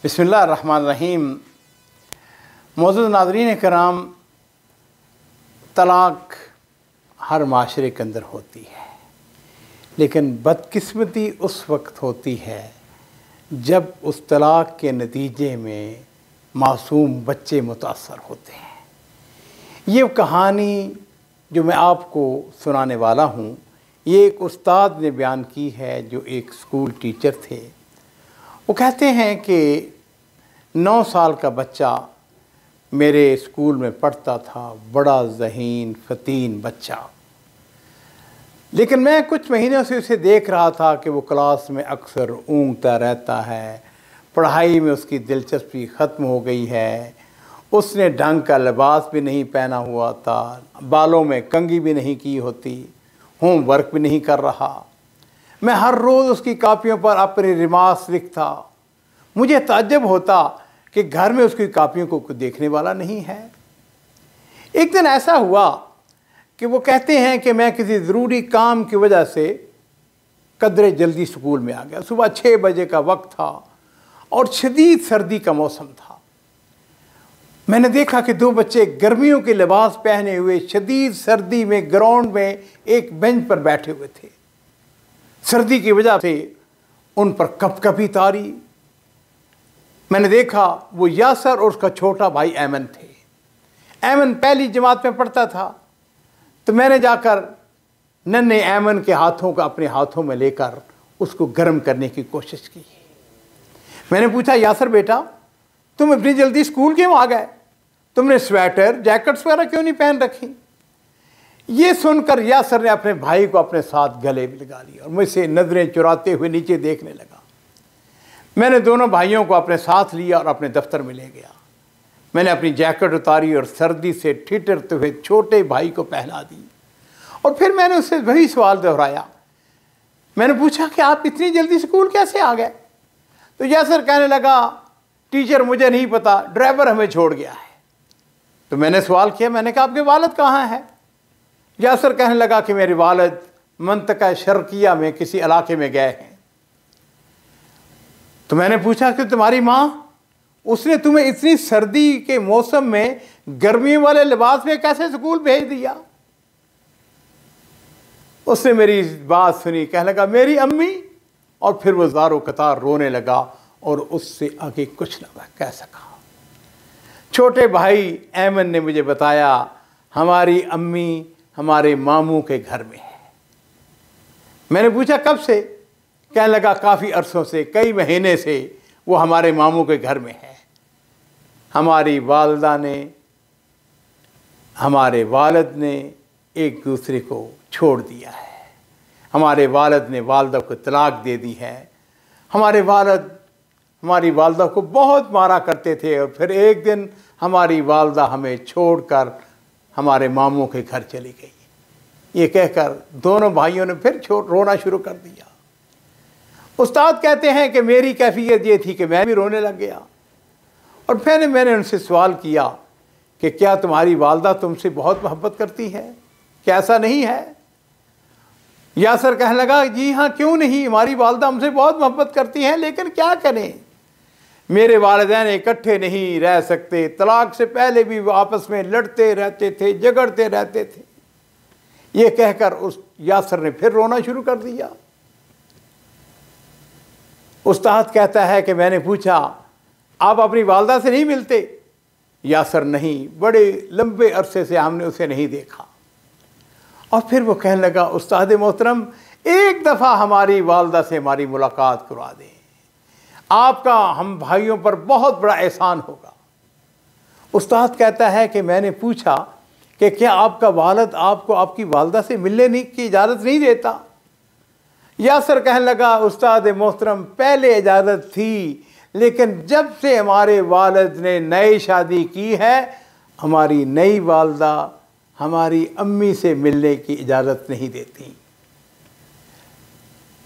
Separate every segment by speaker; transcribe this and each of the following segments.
Speaker 1: बिस्मिल्लाहिर्रहमानिर्रहीम। मौजूद नाज़रीन कराम, तलाक़ हर माशरे के अंदर होती है, लेकिन बदकिस्मती उस वक्त होती है जब उस तलाक़ के नतीजे में मासूम बच्चे मुतासर होते हैं। ये कहानी जो मैं आपको सुनाने वाला हूँ, ये एक उस्ताद ने बयान की है जो एक स्कूल टीचर थे। वो कहते हैं कि 9 साल का बच्चा मेरे स्कूल में पढ़ता था, बड़ा ज़हीन फ़तीन बच्चा। लेकिन मैं कुछ महीनों से उसे देख रहा था कि वो क्लास में अक्सर ऊँघता रहता है, पढ़ाई में उसकी दिलचस्पी ख़त्म हो गई है। उसने ढंग का लिबास भी नहीं पहना हुआ था, बालों में कंघी भी नहीं की होती, होमवर्क भी नहीं कर रहा। मैं हर रोज़ उसकी कापियों पर अपने रिमार्क्स लिखता। मुझे ताज्जुब होता कि घर में उसकी कापियों को कोई देखने वाला नहीं है। एक दिन ऐसा हुआ कि वो कहते हैं कि मैं किसी ज़रूरी काम की वजह से कदरे जल्दी स्कूल में आ गया। सुबह 6 बजे का वक्त था और शदीद सर्दी का मौसम था। मैंने देखा कि 2 बच्चे गर्मियों के लिबास पहने हुए शदीद सर्दी में ग्राउंड में एक बेंच पर बैठे हुए थे। सर्दी की वजह से उन पर कपकपी तारी। मैंने देखा वो यासर और उसका छोटा भाई ऐमन थे। ऐमन पहली जमात में पढ़ता था, तो मैंने जाकर नन्हे ऐमन के हाथों को अपने हाथों में लेकर उसको गर्म करने की कोशिश की। मैंने पूछा, यासर बेटा, तुम इतनी जल्दी स्कूल क्यों आ गए? तुमने स्वेटर जैकेट्स वगैरह क्यों नहीं पहन रखी? ये सुनकर यासर ने अपने भाई को अपने साथ गले में लगा लिया और मुझसे नजरें चुराते हुए नीचे देखने लगा। मैंने दोनों भाइयों को अपने साथ लिया और अपने दफ्तर में ले गया। मैंने अपनी जैकेट उतारी और सर्दी से ठिठुरते हुए छोटे भाई को पहना दी और फिर मैंने उससे वही सवाल दोहराया। मैंने पूछा कि आप इतनी जल्दी स्कूल कैसे आ गए? तो यासर कहने लगा, टीचर मुझे नहीं पता, ड्राइवर हमें छोड़ गया है। तो मैंने सवाल किया, मैंने कहा आपके वालिद कहाँ हैं? यासर कहने लगा कि मेरे वालिद मंतका शर्किया में किसी इलाके में गए हैं। तो मैंने पूछा कि तुम्हारी माँ, उसने तुम्हें इतनी सर्दी के मौसम में गर्मियों वाले लिबास में कैसे स्कूल भेज दिया? उसने मेरी बात सुनी, कहने लगा मेरी अम्मी, और फिर वो ज़ारो कतार रोने लगा और उससे आगे कुछ ना कह सका। छोटे भाई ऐमन ने मुझे बताया, हमारी अम्मी हमारे मामू के घर में है। मैंने पूछा कब से? कहने लगा काफ़ी अरसों से, कई महीने से वो हमारे मामू के घर में है। हमारी वालदा ने, हमारे वालिद ने एक दूसरे को छोड़ दिया है। हमारे वालिद ने वालदा को तलाक दे दी है। हमारे वालिद हमारी वालदा को बहुत मारा करते थे और फिर एक दिन हमारी वालदा हमें छोड़कर हमारे मामू के घर चली गई। ये कहकर दोनों भाइयों ने फिर रोना शुरू कर दिया। उस्ताद कहते हैं कि मेरी कैफियत ये थी कि मैं भी रोने लग गया और फिर मैंने उनसे सवाल किया कि क्या तुम्हारी वालदा तुमसे बहुत मोहब्बत करती है? क्या ऐसा नहीं है? यासर कहने लगा, जी हाँ, क्यों नहीं, हमारी वालदा हमसे बहुत मोहब्बत करती हैं, लेकिन क्या करें, मेरे वालिदैन इकट्ठे नहीं रह सकते। तलाक से पहले भी वो आपस में लड़ते रहते थे, झगड़ते रहते थे। ये कहकर उस यासर ने फिर रोना शुरू कर दिया। उस्ताद कहता है कि मैंने पूछा, आप अपनी वालदा से नहीं मिलते? यासर, नहीं, बड़े लंबे अरसे से हमने उसे नहीं देखा। और फिर वो कहने लगा, उस्ताद मोहतरम, एक दफ़ा हमारी वालदा से हमारी मुलाकात करवा दें, आपका हम भाइयों पर बहुत बड़ा एहसान होगा। उस्ताद कहता है कि मैंने पूछा कि क्या आपका वालिद आपको आपकी वालदा से मिलने की इजाज़त नहीं देता? यासर कहने लगा, उस्ताद मोहतरम, पहले इजाज़त थी, लेकिन जब से हमारे वालिद ने नई शादी की है, हमारी नई वालदा हमारी अम्मी से मिलने की इजाज़त नहीं देती।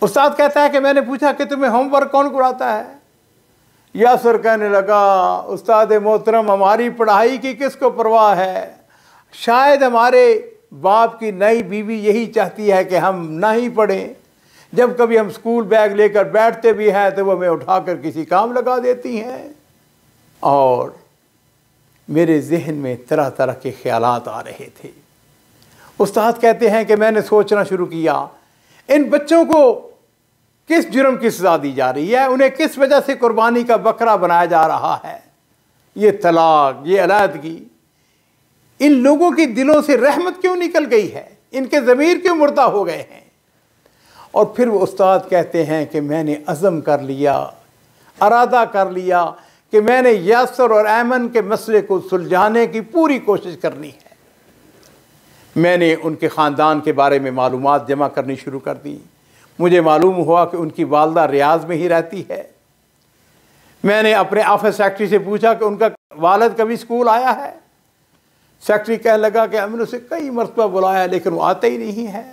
Speaker 1: उस्ताद कहता है कि मैंने पूछा कि तुम्हें होमवर्क कौन कराता है? यासर कहने लगा, उस्ताद मोहतरम, हमारी पढ़ाई की किसको परवाह है? शायद हमारे बाप की नई बीवी यही चाहती है कि हम ना ही पढ़ें। जब कभी हम स्कूल बैग लेकर बैठते भी हैं तो वो हमें उठाकर किसी काम लगा देती हैं। और मेरे जहन में तरह तरह के ख्यालात आ रहे थे। उस्ताद कहते हैं कि मैंने सोचना शुरू किया, इन बच्चों को किस जुर्म की सज़ा दी जा रही है, उन्हें किस वजह से कुर्बानी का बकरा बनाया जा रहा है। ये तलाक, ये अलहदगी, इन लोगों के दिलों से रहमत क्यों निकल गई है, इनके ज़मीर क्यों मुर्दा हो गए हैं। और फिर वो उस्ताद कहते हैं कि मैंने अज़म कर लिया, इरादा कर लिया कि मैंने यासर और ऐमन के मसले को सुलझाने की पूरी कोशिश करनी है। मैंने उनके ख़ानदान के बारे में मालूमात जमा करनी शुरू कर दी। मुझे मालूम हुआ कि उनकी वालदा रियाज में ही रहती है। मैंने अपने ऑफिस सेक्रेटरी से पूछा कि उनका वालिद कभी स्कूल आया है। सेक्रेटरी कहने लगा कि हमने उसे कई मरतबा बुलाया लेकिन वो आता ही नहीं है,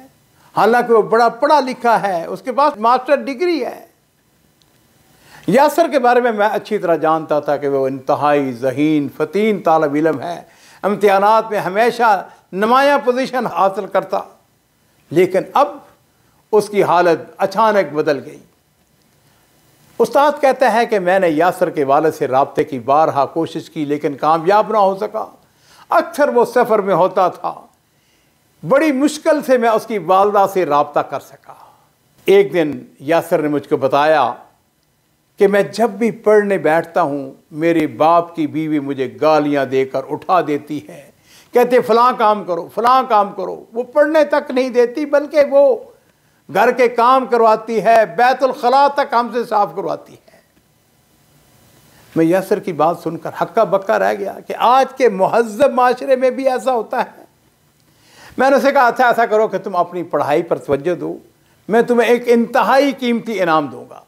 Speaker 1: हालांकि वो बड़ा पढ़ा लिखा है, उसके पास मास्टर डिग्री है। यासर के बारे में मैं अच्छी तरह जानता था कि वो इंतहाई ज़हीन फ़तीन तालिब इल्म है, इम्तिहानात में हमेशा नुमाया पोजीशन हासिल करता, लेकिन अब उसकी हालत अचानक बदल गई। उस्ताद कहता है कि मैंने यासर के वालिद से राब्ते की बारहा कोशिश की लेकिन कामयाब ना हो सका। अक्सर वो सफ़र में होता था, बड़ी मुश्किल से मैं उसकी वालदा से राब्ता कर सका। एक दिन यासर ने मुझको बताया कि मैं जब भी पढ़ने बैठता हूँ मेरे बाप की बीवी मुझे गालियाँ देकर उठा देती है, कहते फ़लाँ काम करो, फ़लाँ काम करो। वो पढ़ने तक नहीं देती बल्कि वो घर के काम करवाती है, बैतुल खला तक हमसे साफ करवाती है। मैं यासर की बात सुनकर हक्का बक्का रह गया कि आज के मुहज़्ज़ब माशरे में भी ऐसा होता है। मैंने उसे कहा अच्छा ऐसा करो कि तुम अपनी पढ़ाई पर तवज्जो दो, मैं तुम्हें एक इंतहाई कीमती इनाम दूंगा,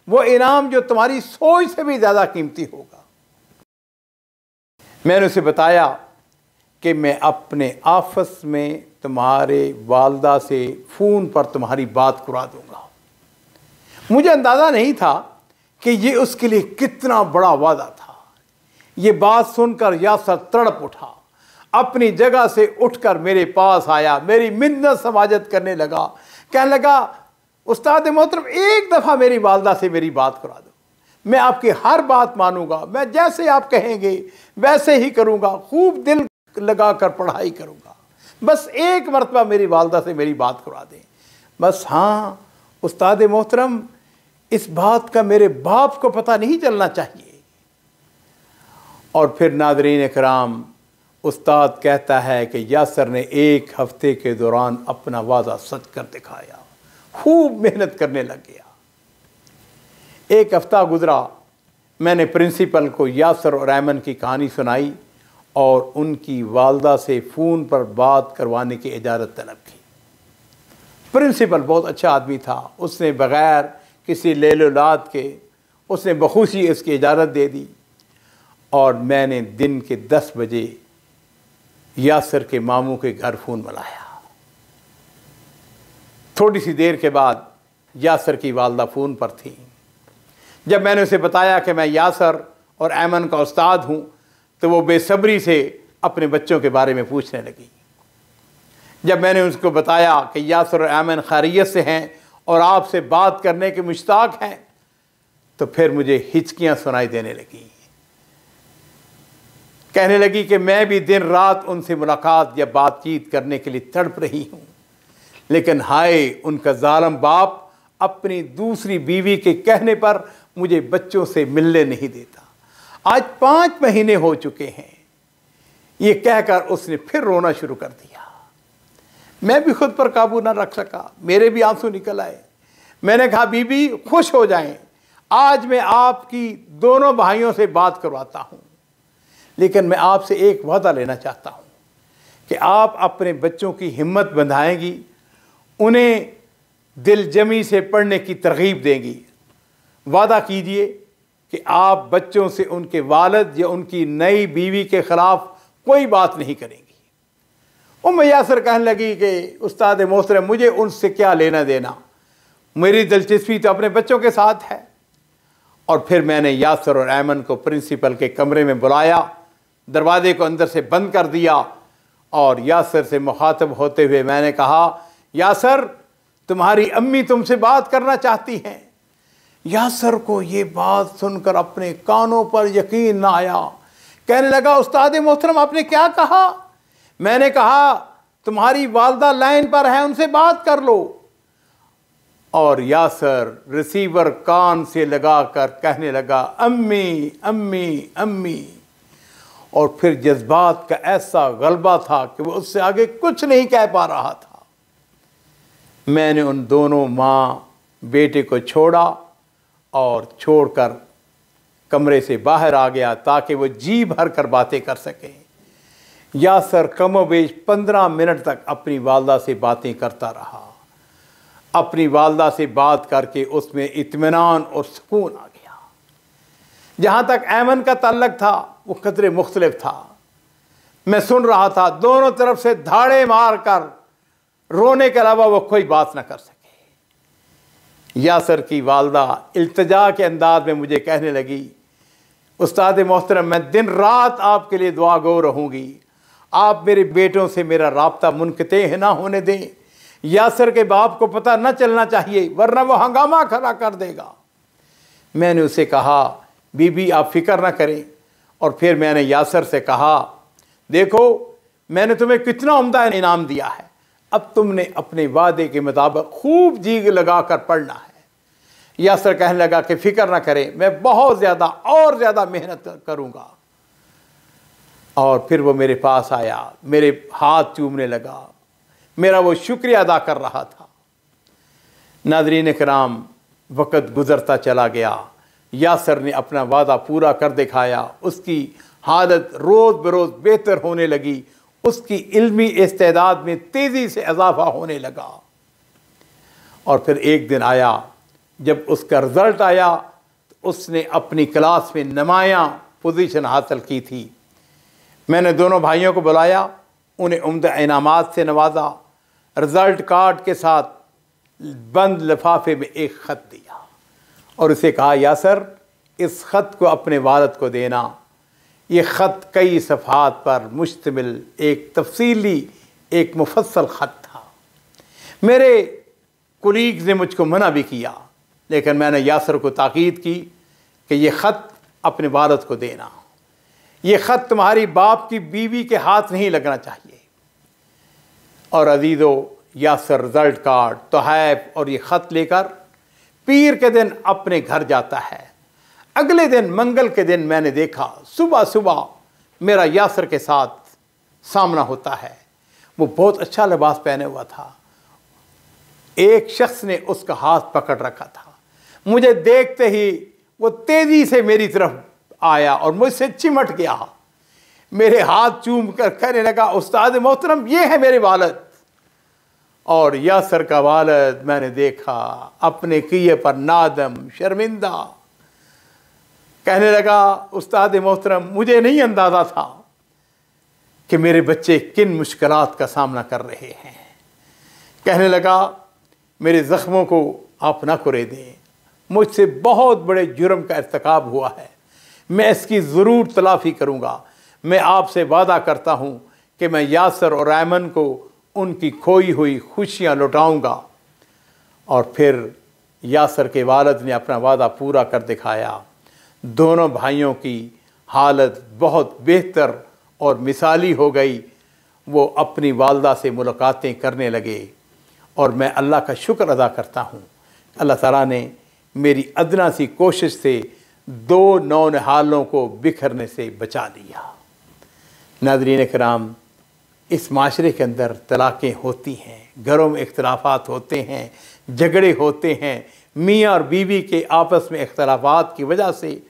Speaker 1: वो इनाम जो तुम्हारी सोच से भी ज़्यादा कीमती होगा। मैंने उसे बताया कि मैं अपने ऑफिस में तुम्हारे वालदा से फ़ोन पर तुम्हारी बात करा दूंगा। मुझे अंदाज़ा नहीं था कि ये उसके लिए कितना बड़ा वादा था। ये बात सुनकर यासर तड़प उठा, अपनी जगह से उठकर मेरे पास आया, मेरी मिन्नत समाजत करने लगा, कहने लगा उस्ताद मोहतरम एक दफ़ा मेरी वालदा से मेरी बात करा दो, मैं आपकी हर बात मानूंगा, मैं जैसे आप कहेंगे वैसे ही करूंगा, खूब दिल लगा कर पढ़ाई करूंगा, बस एक मरतबा मेरी वालदा से मेरी बात करा दें बस। हाँ उस्ताद मोहतरम, इस बात का मेरे बाप को पता नहीं चलना चाहिए। और फिर नाज़रीन इकराम, उस्ताद कहता है कि यासर ने एक हफ्ते के दौरान अपना वादा सच कर दिखाया, खूब मेहनत करने लग गया। एक हफ्ता गुजरा, मैंने प्रिंसिपल को यासर और ऐमन की कहानी सुनाई और उनकी वालदा से फ़ोन पर बात करवाने की इजाज़त तलब की। प्रिंसिपल बहुत अच्छा आदमी था, उसने बग़ैर किसी लेलोलाद के उसने बखुशी इसकी इजाज़त दे दी। और मैंने दिन के 10 बजे यासर के मामू के घर फ़ोन मिलाया। थोड़ी सी देर के बाद यासर की वालदा फ़ोन पर थी। जब मैंने उसे बताया कि मैं यासर और ऐमन का उस्ताद हूँ तो वो बेसब्री से अपने बच्चों के बारे में पूछने लगी। जब मैंने उसको बताया कि यासर और ऐमन खैरियत से हैं और आपसे बात करने के मुश्ताक हैं तो फिर मुझे हिचकियाँ सुनाई देने लगी। कहने लगी कि मैं भी दिन रात उनसे मुलाकात या बातचीत करने के लिए तड़प रही हूँ, लेकिन हाय उनका जालिम बाप अपनी दूसरी बीवी के कहने पर मुझे बच्चों से मिलने नहीं देता। आज 5 महीने हो चुके हैं। ये कहकर उसने फिर रोना शुरू कर दिया। मैं भी खुद पर काबू ना रख सका, मेरे भी आंसू निकल आए। मैंने कहा बीबी खुश हो जाएं, आज मैं आपकी दोनों भाइयों से बात करवाता हूँ, लेकिन मैं आपसे एक वादा लेना चाहता हूँ कि आप अपने बच्चों की हिम्मत बंधाएंगी, उन्हें दिलजमी से पढ़ने की तरगीब देंगी। वादा कीजिए कि आप बच्चों से उनके वालिद या उनकी नई बीवी के ख़िलाफ़ कोई बात नहीं करेंगी। उम्मे यासर कहने लगी कि उस्ताद मोहतरम मुझे उनसे क्या लेना देना, मेरी दिलचस्पी तो अपने बच्चों के साथ है। और फिर मैंने यासर और ऐमन को प्रिंसिपल के कमरे में बुलाया, दरवाजे को अंदर से बंद कर दिया और यासर से मुखातब होते हुए मैंने कहा, यासर तुम्हारी अम्मी तुमसे बात करना चाहती हैं। यासर को ये बात सुनकर अपने कानों पर यकीन ना आया। कहने लगा, उस्ताद मोहतरम आपने क्या कहा? मैंने कहा तुम्हारी वालदा लाइन पर है, उनसे बात कर लो। और यासर रिसीवर कान से लगाकर कहने लगा, अम्मी अम्मी अम्मी। और फिर जज्बात का ऐसा गलबा था कि वो उससे आगे कुछ नहीं कह पा रहा था। मैंने उन दोनों माँ बेटे को छोड़ा और छोड़कर कमरे से बाहर आ गया ताकि वो जी भर कर बातें कर सकें। यासर कमोबेश 15 मिनट तक अपनी वालदा से बातें करता रहा। अपनी वालदा से बात करके उसमें इत्मीनान और सुकून आ गया। जहाँ तक ऐमन का ताल्लुक था वो कदरे मुख्तलिफ था। मैं सुन रहा था, दोनों तरफ से धाड़े मार कर रोने के अलावा वो कोई बात ना कर सके। यासर की वालदा इल्तिजा के अंदाज में मुझे कहने लगी, उस्ताद मोहतरम मैं दिन रात आपके लिए दुआ गो रहूँगी, आप मेरे बेटों से मेरा राब्ता मुनक़ते ना होने दें। यासर के बाप को पता न चलना चाहिए वरना वो हंगामा खड़ा कर देगा। मैंने उसे कहा, बीबी आप फिक्र ना करें। और फिर मैंने यासर से कहा, देखो मैंने तुम्हें कितना उम्दा इनाम दिया है, अब तुमने अपने वादे के मुताबिक खूब जी लगा कर पढ़ना है। यासर कहने लगा कि फिक्र ना करें, मैं बहुत ज़्यादा और ज़्यादा मेहनत करूँगा। और फिर वो मेरे पास आया, मेरे हाथ चूमने लगा, मेरा वो शुक्रिया अदा कर रहा था। नाज़रीन किराम, वक़्त गुज़रता चला गया। यासर ने अपना वादा पूरा कर दिखाया। उसकी हालत रोज़ बरोज़ बेहतर होने लगी। उसकी इल्मी इस्तेदाद में तेज़ी से इजाफ़ा होने लगा। और फिर एक दिन आया, जब उसका रिज़ल्ट आया तो उसने अपनी क्लास में नुमायाँ पोजीशन हासिल की थी। मैंने दोनों भाइयों को बुलाया, उन्हें उम्दा इनामात से नवाजा। रिज़ल्ट कार्ड के साथ बंद लिफाफे में एक ख़त दिया और उसे कहा, यासर इस ख़त को अपने वालिद को देना। ये ख़त कई सफ़हात पर मुश्तमिल एक तफसीली एक मुफस्सल ख़त था। मेरे कुलीग्स ने मुझको मना भी किया, लेकिन मैंने यासर को ताकीद की कि ये ख़त अपने वालिद को देना। ये ख़त तुम्हारी बाप की बीवी के हाथ नहीं लगना चाहिए। और अजीज़ो, यासर रिज़ल्ट कार्ड, तोहफ़ और ये ख़त लेकर पीर के दिन अपने घर जाता है। अगले दिन मंगल के दिन मैंने देखा, सुबह सुबह मेरा यासर के साथ सामना होता है। वो बहुत अच्छा लिबास पहने हुआ था। एक शख्स ने उसका हाथ पकड़ रखा था। मुझे देखते ही वो तेज़ी से मेरी तरफ आया और मुझसे चिमट गया। मेरे हाथ चूम कर कहने लगा, उस्ताद मोहतरम ये है मेरे वालिद। और यासर का वालिद मैंने देखा अपने किए पर नादम शर्मिंदा। कहने लगा, उस्ताद मोहतरम मुझे नहीं अंदाज़ा था कि मेरे बच्चे किन मुश्किलात का सामना कर रहे हैं। कहने लगा, मेरे ज़ख्मों को आप ना कुरे दें, मुझसे बहुत बड़े जुर्म का इर्तिकाब हुआ है, मैं इसकी ज़रूर तलाफ़ी करूँगा। मैं आपसे वादा करता हूँ कि मैं यासर और ऐमन को उनकी खोई हुई खुशियाँ लौटाऊँगा। और फिर यासर के वालिद ने अपना वादा पूरा कर दिखाया। दोनों भाइयों की हालत बहुत बेहतर और मिसाली हो गई। वो अपनी वालदा से मुलाकातें करने लगे और मैं अल्लाह का शुक्र अदा करता हूँ। अल्लाह ताला ने मेरी अदना सी कोशिश से दो नौनिहालों को बिखरने से बचा लिया। नाज़रीन किराम, इस माशरे के अंदर तलाक़ें होती हैं, घरों में इख्तिलाफ़ात होते हैं, झगड़े होते हैं। मियाँ और बीवी के आपस में इख्तिलाफ़ात की वजह से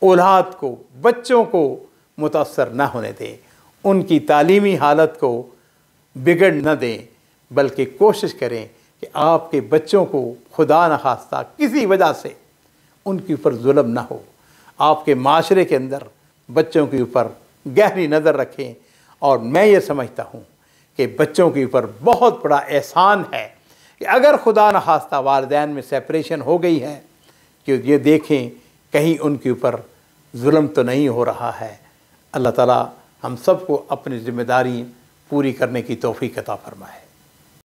Speaker 1: औलाद को, बच्चों को मुतासर न होने दें, उनकी तालीमी हालत को बिगड़ न दें, बल्कि कोशिश करें कि आपके बच्चों को खुदा न खास्ता किसी वजह से उनके ऊपर जुल्म ना हो। आपके माशरे के अंदर बच्चों के ऊपर गहरी नज़र रखें। और मैं ये समझता हूँ कि बच्चों के ऊपर बहुत बड़ा एहसान है कि अगर खुदा न खास्ता वालिदैन में सेपरेशन हो गई है, कि ये देखें कहीं उनके ऊपर जुल्म तो नहीं हो रहा है। अल्लाह ताला हम सबको अपनी ज़िम्मेदारी पूरी करने की तौफ़ीक़ अता फ़रमाए।